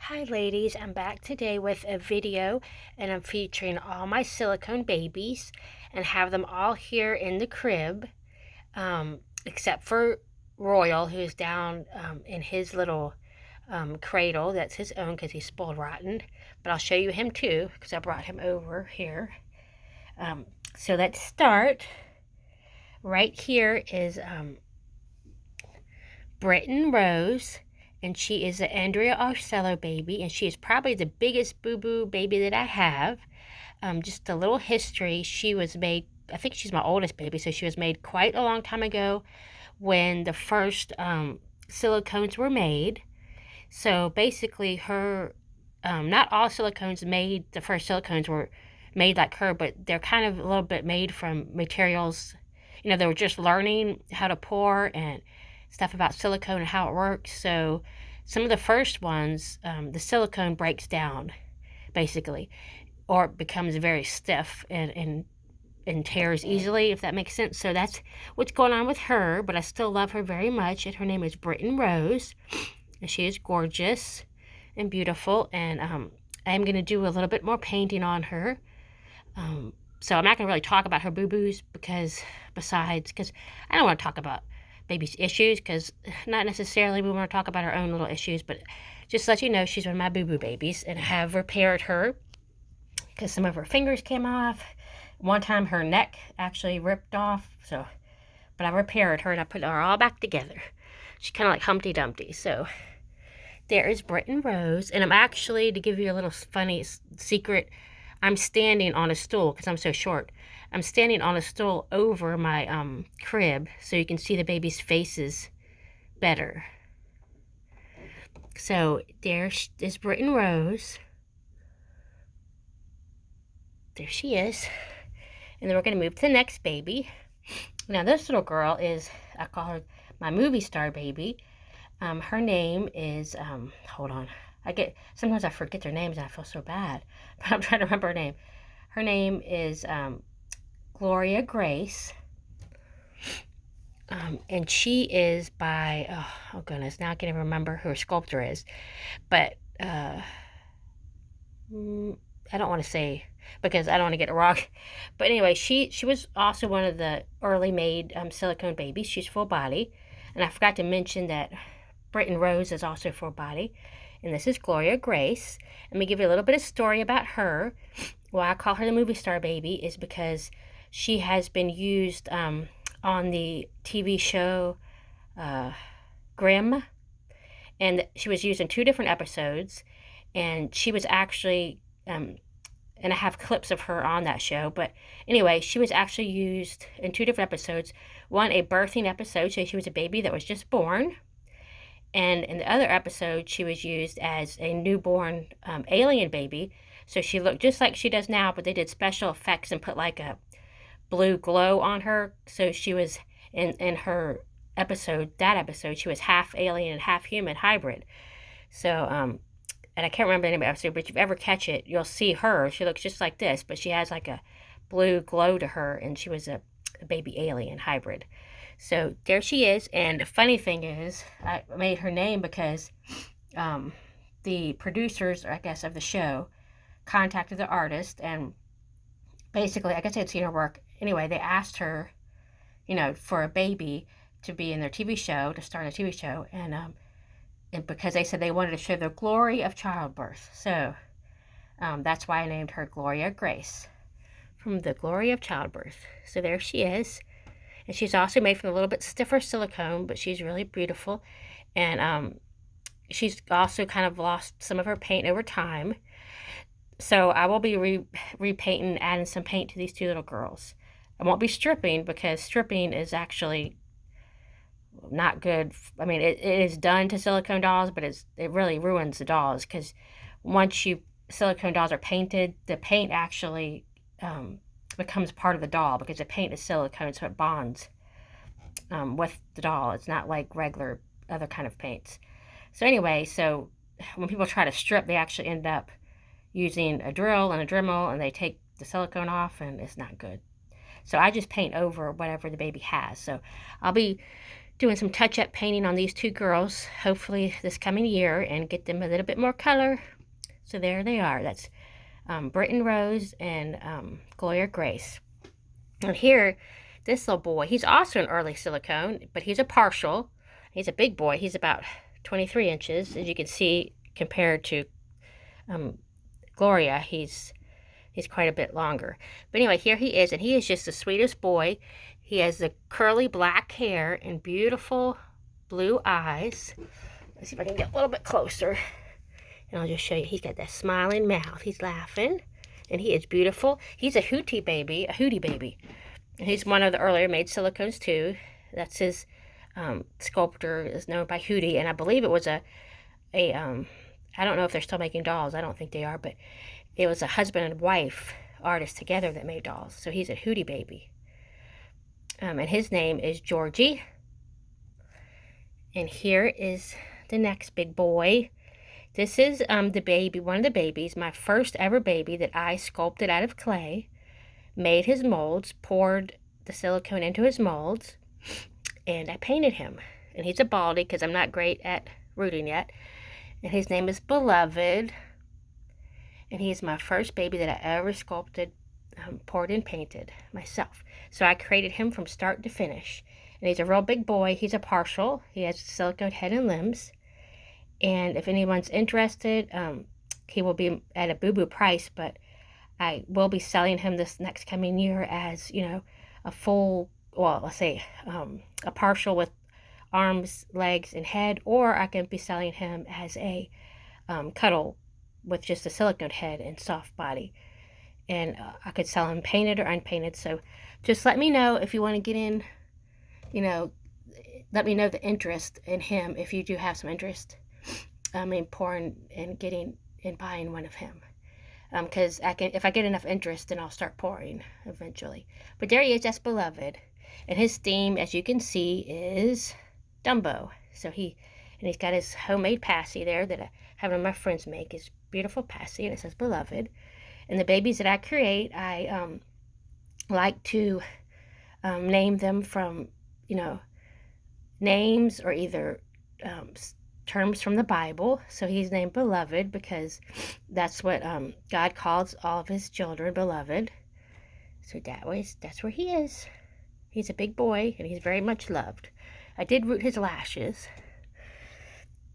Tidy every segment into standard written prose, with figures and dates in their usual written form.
Hi ladies, I'm back today with a video and I'm featuring all my silicone babies and have them all here in the crib, except for Royal, who's down in his little cradle. That's his own because he's spoiled rotten, but I'll show you him too because I brought him over here. So let's start. Right here is Britton Rose, and she is an Andrea Arcello baby, and she is probably the biggest boo-boo baby that I have. Just a little history. She was made, I think she's my oldest baby, so she was made quite a long time ago when the first silicones were made. So basically not all silicones made, the first silicones were made like her, but they're kind of a little bit made from materials. They were just learning how to pour and stuff about silicone and how it works. So some of the first ones, the silicone breaks down, basically, or it becomes very stiff and tears easily, if that makes sense. So that's what's going on with her, but I still love her very much, and her name is Britton Rose, and she is gorgeous and beautiful, and I'm going to do a little bit more painting on her. So I'm not going to really talk about her boo-boos because I don't want to talk about baby's issues, because not necessarily we want to talk about our own little issues, but just to let you know, she's one of my boo-boo babies, and I have repaired her because some of her fingers came off. One time her neck actually ripped off, but I repaired her and I put her all back together. She's kind of like Humpty Dumpty. So there is Britton Rose, and I'm actually, to give you a little funny secret, I'm standing on a stool because I'm so short. I'm standing on a stool over my crib so you can see the baby's faces better. So there is Britton Rose. There she is. And then we're going to move to the next baby. Now this little girl is, I call her my movie star baby. Her name is, hold on. Sometimes I forget their names and I feel so bad. But I'm trying to remember her name. Her name is Gloria Grace. And she is by, oh goodness, now I can't even remember who her sculptor is. But I don't want to say, because I don't want to get it wrong. But anyway, she was also one of the early made silicone babies. She's full body. And I forgot to mention that Britton Rose is also full body. And this is Gloria Grace. Let me give you a little bit of story about her. Why I call her the movie star baby is because she has been used on the TV show Grimm. And she was used in 2 different episodes. And she was actually, and I have clips of her on that show. But anyway, she was actually used in 2 different episodes. One, a birthing episode, so she was a baby that was just born. And in the other episode, she was used as a newborn alien baby. So she looked just like she does now, but they did special effects and put like a blue glow on her. So she was, in her episode, she was half alien and half human hybrid. So, and I can't remember the name of the episode, but if you ever catch it, you'll see her. She looks just like this, but she has like a blue glow to her, and she was a baby alien hybrid. So there she is, and the funny thing is, I made her name because the producers, I guess, of the show contacted the artist, and basically, I guess they had seen her work. Anyway, they asked her, for a baby to be in their TV show, to start a TV show, and because they said they wanted to show the glory of childbirth. So that's why I named her Gloria Grace, from the glory of childbirth. So there she is. And she's also made from a little bit stiffer silicone, but she's really beautiful. And she's also kind of lost some of her paint over time. So I will be repainting, adding some paint to these 2 little girls. I won't be stripping, because stripping is actually not good. I mean, it is done to silicone dolls, but it really ruins the dolls, because once silicone dolls are painted, the paint actually becomes part of the doll, because the paint is silicone, so it bonds with the doll. It's not like regular other kind of paints. So anyway, so when people try to strip, they actually end up using a drill and a Dremel, and they take the silicone off, and it's not good. So I just paint over whatever the baby has. So I'll be doing some touch-up painting on these two girls, hopefully this coming year, and get them a little bit more color. So there they are. That's Britton Rose and Gloria Grace. And here, this little boy, he's also an early silicone, but he's a partial. He's a big boy. He's about 23 inches, as you can see, compared to Gloria. He's quite a bit longer. But anyway, here he is, and he is just the sweetest boy. He has the curly black hair and beautiful blue eyes. Let's see if I can get a little bit closer. And I'll just show you. He's got that smiling mouth. He's laughing. And he is beautiful. He's a hootie baby. And he's one of the earlier made silicones too. That's his sculptor is known by Hootie. And I believe it was I don't know if they're still making dolls. I don't think they are. But it was a husband and wife artist together that made dolls. So he's a hootie baby. And his name is Georgie. And here is the next big boy. This is the baby, one of the babies, my first ever baby that I sculpted out of clay. Made his molds, poured the silicone into his molds, and I painted him. And he's a baldy because I'm not great at rooting yet. And his name is Beloved. And he's my first baby that I ever sculpted, poured and painted myself. So I created him from start to finish. And he's a real big boy. He's a partial. He has a silicone head and limbs. And if anyone's interested, he will be at a boo-boo price, but I will be selling him this next coming year as, a full, well, let's say a partial with arms, legs, and head, or I can be selling him as a cuddle with just a silicone head and soft body. And I could sell him painted or unpainted. So just let me know if you want to get in, let me know the interest in him if you do have some interest in pouring and getting and buying one of him. Because if I get enough interest, then I'll start pouring eventually. But there he is, that's Beloved. And his theme, as you can see, is Dumbo. So he's got his homemade passy there that I have one of my friends make. His beautiful passy, and it says Beloved. And the babies that I create, I like to name them from, names or either terms from the Bible. So he's named Beloved because that's what God calls all of his children, beloved. So that's where he is. He's a big boy and he's very much loved. I did root his lashes.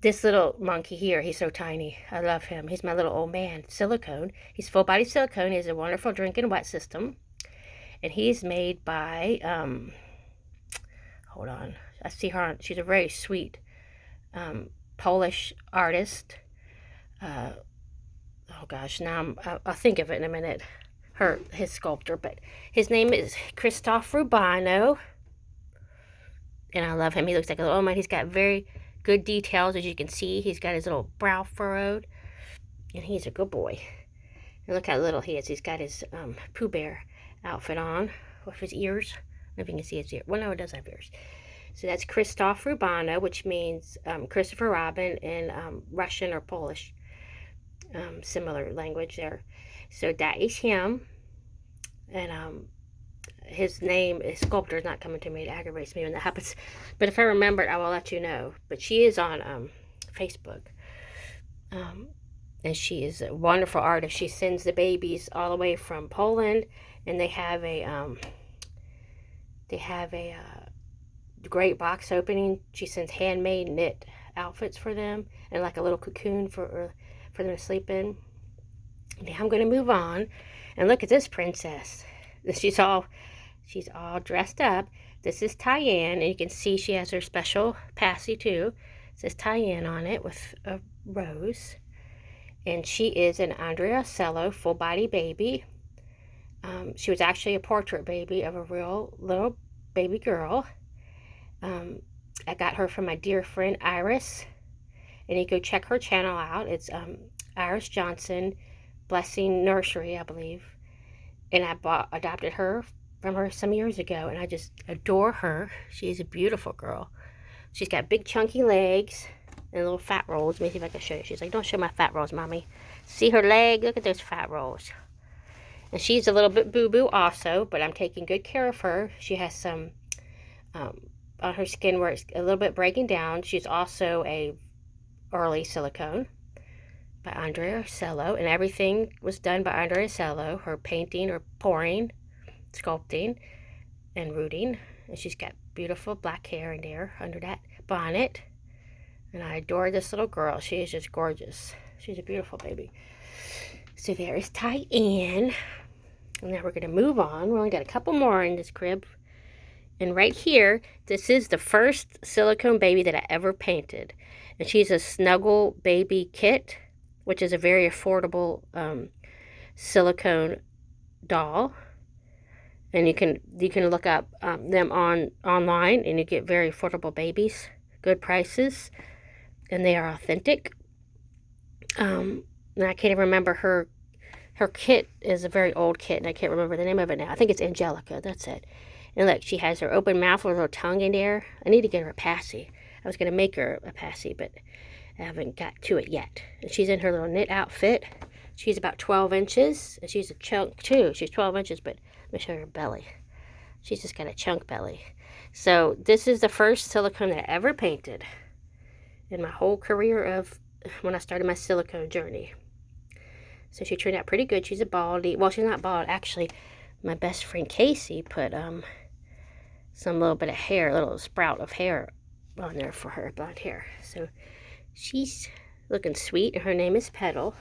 This little monkey here, he's so tiny. I love him. He's my little old man, Silicone. He's full body silicone. He has a wonderful drinking wet system. And he's made by, hold on. I see her on, she's a very sweet Polish artist. Oh gosh, now I'll think of it in a minute. His sculptor, but his name is Krzysztof Rubano. And I love him. He looks like a little man. He's got very good details, as you can see. He's got his little brow furrowed. And he's a good boy. And look how little he is. He's got his Pooh Bear outfit on with his ears. I don't know if you can see his ears. Well, no, it does have ears. So that's Krzysztof Rubano, which means Christopher Robin in Russian or Polish. Similar language there. So that is him. And his name, his sculptor is not coming to me. It aggravates me when that happens. But if I remember it, I will let you know. But she is on Facebook. And she is a wonderful artist. She sends the babies all the way from Poland. And they have a great box opening. She sends handmade knit outfits for them. And like a little cocoon for them to sleep in. Now I'm going to move on. And look at this princess. She's all dressed up. This is Tyann, and you can see she has her special passy too. It says Tyann on it with a rose. And she is an Andrea Cello full body baby. She was actually a portrait baby of a real little baby girl. I got her from my dear friend Iris. And you can go check her channel out. It's Iris Johnson Blessing Nursery, I believe. And I adopted her from her some years ago, and I just adore her. She's a beautiful girl. She's got big chunky legs and little fat rolls. Let me see if I can show you. She's like, don't show my fat rolls, Mommy. See her leg? Look at those fat rolls. And she's a little bit boo-boo also, but I'm taking good care of her. She has some on her skin where it's a little bit breaking down. She's also a early Silicone by Andrea Arcello, and everything was done by Andrea Arcello, her painting or pouring, sculpting, and rooting. And she's got beautiful black hair in there under that bonnet. And I adore this little girl. She is just gorgeous. She's a beautiful baby. So there is Tyann. And now we're going to move on. We only got a couple more in this crib. And right here, this is the first Silicone baby that I ever painted. And she's a Snuggle Baby Kit, which is a very affordable silicone doll. And you can look up them online, and you get very affordable babies, good prices, and they are authentic. And I can't even remember her kit is a very old kit, and I can't remember the name of it now. I think it's Angelica. That's it. And look, she has her open mouth with her little tongue in there. I need to get her a passy. I was going to make her a passy, but I haven't got to it yet. And she's in her little knit outfit. She's about 12 inches, and she's a chunk too. She's 12 inches, but let me show you her belly. She's just got a chunk belly. So this is the first silicone that I ever painted in my whole career of when I started my silicone journey. So she turned out pretty good. She's a baldy. Well, she's not bald. Actually, my best friend Casey put some little bit of hair, a little sprout of hair on there for her blonde hair. So she's looking sweet. Her name is Petal.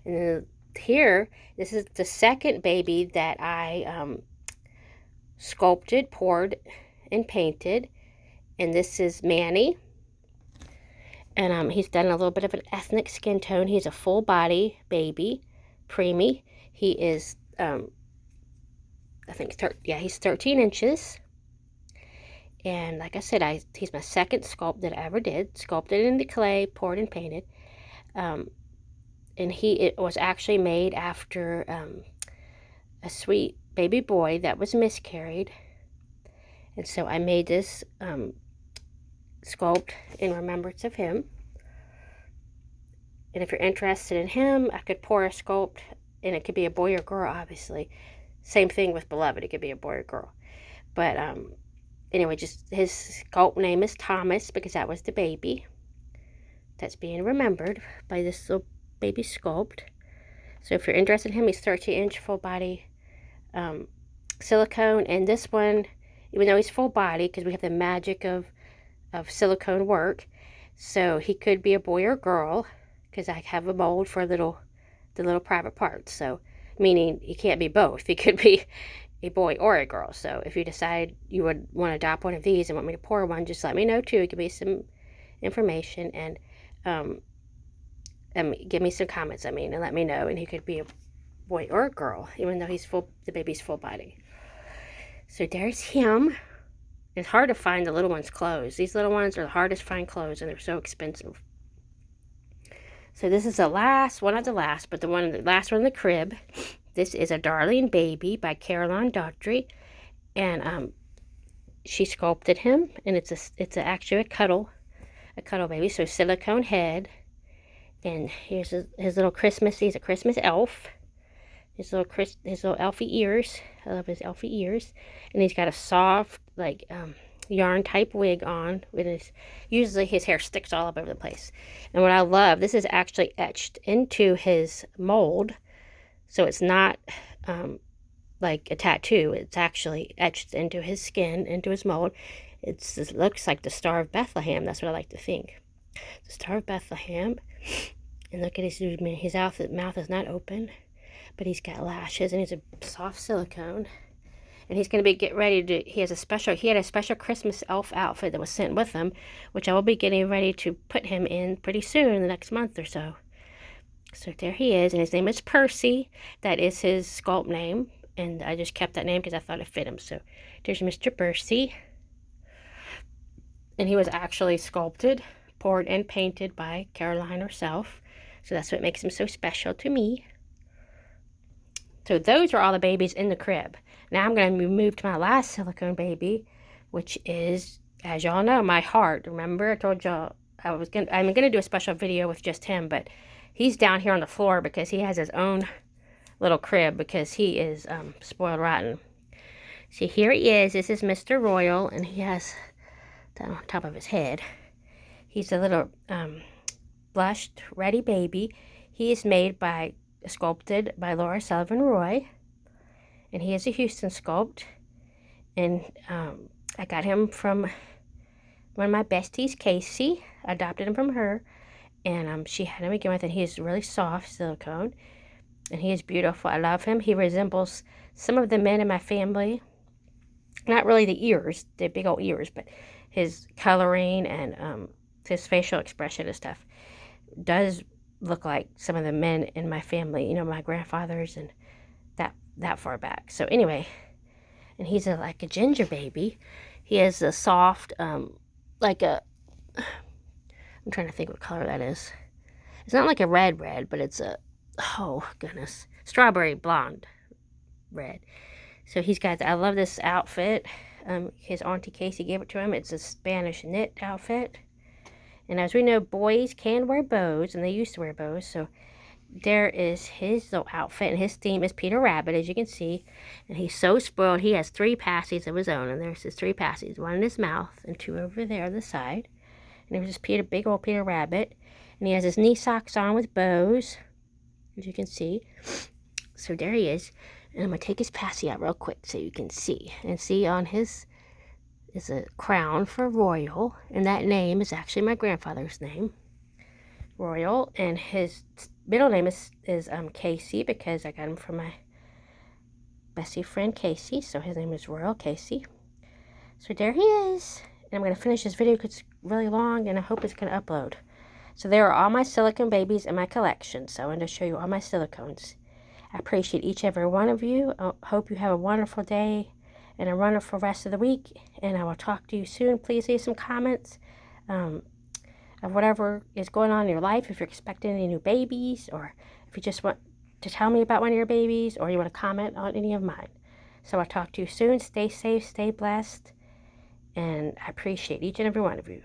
And then here, this is the second baby that I sculpted, poured, and painted. And this is Manny. And he's done a little bit of an ethnic skin tone. He's a full body baby, preemie. He is, I think, he's 13 inches. And like I said, he's my second sculpt that I ever did. Sculpted into clay, poured and painted. And it was actually made after a sweet baby boy that was miscarried. And so I made this sculpt in remembrance of him. And if you're interested in him, I could pour a sculpt, and it could be a boy or girl, obviously. Same thing with Beloved, it could be a boy or girl. But anyway, just his sculpt name is Thomas, because that was the baby that's being remembered by this little baby sculpt. So if you're interested in him, he's 13-inch full body silicone. And this one, even though he's full body, because we have the magic of silicone work, so he could be a boy or girl, because I have a mold for the little private parts. So meaning he can't be both. He could be a boy or a girl. So if you decide you would want to adopt one of these and want me to pour one, just let me know too. Give me some information and give me some comments. And let me know. And he could be a boy or a girl, even though the baby's full body. So there's him. It's hard to find the little ones' clothes. These little ones are the hardest to find clothes, and they're so expensive. So this is the last, one of the last, but the last one in the crib. This is a Darling Baby by Caroline Daughtry, and she sculpted him, and it's actually a cuddle baby. So silicone head, and here's his little Christmas. He's a Christmas elf. His little elfie ears. I love his elfie ears. And he's got a soft, like, yarn type wig on. Usually his hair sticks all up over the place. And what I love, this is actually etched into his mold. So it's not like a tattoo. It's actually etched into his skin, into his mold. It looks like the Star of Bethlehem. That's what I like to think. The Star of Bethlehem. And look at his mouth is not open. But he's got lashes, and he's a soft silicone. And he's going to get ready to, he had a special Christmas elf outfit that was sent with him, which I will be getting ready to put him in pretty soon, in the next month or so. So there he is, and his name is Percy. That is his sculpt name, and I just kept that name because I thought it fit him. So there's Mr. Percy. And he was actually sculpted, poured, and painted by Caroline herself. So that's what makes him so special to me. So those are all the babies in the crib. Now I'm going to move to my last silicone baby, which is, as y'all know, my heart. Remember, I told y'all I'm going to do a special video with just him, but he's down here on the floor because he has his own little crib because he is spoiled rotten. See, here he is. This is Mr. Royal, and he has down on top of his head. He's a little blushed, ready baby. He is sculpted by Laura Sullivan Roy, and he is a Houston sculpt. And I got him from one of my besties, Casey. I adopted him from her, and she had him again with, and he is really soft silicone, and he is beautiful. I love him. He resembles some of the men in my family. Not really the ears, the big old ears, but his coloring and his facial expression and stuff does look like some of the men in my family, you know, my grandfathers and that far back. So anyway, and he's like a ginger baby. He has a soft, I'm trying to think what color that is. It's not like a red, but it's oh goodness, strawberry blonde red. So I love this outfit. His Auntie Casey gave it to him. It's a Spanish knit outfit. And as we know, boys can wear bows, and they used to wear bows. So there is his little outfit, and his theme is Peter Rabbit, as you can see. And he's so spoiled. He has 3 passies of his own, and there's his 3 passies. 1 in his mouth, and 2 over there on the side. And there's this big old Peter Rabbit. And he has his knee socks on with bows, as you can see. So there he is. And I'm going to take his passy out real quick so you can see. And see on his is a crown for Royal. And that name is actually my grandfather's name, Royal. And his middle name is Casey, because I got him from my bestie friend Casey. So his name is Royal Casey. So there he is. And I'm going to finish this video because it's really long, and I hope it's going to upload. So there are all my silicone babies in my collection. So I wanted to show you all my silicones. I appreciate each and every one of you. I hope you have a wonderful day and a wonderful rest of the week. And I will talk to you soon. Please leave some comments of whatever is going on in your life. If you're expecting any new babies, or if you just want to tell me about one of your babies, or you want to comment on any of mine. So I'll talk to you soon. Stay safe, stay blessed. And I appreciate each and every one of you.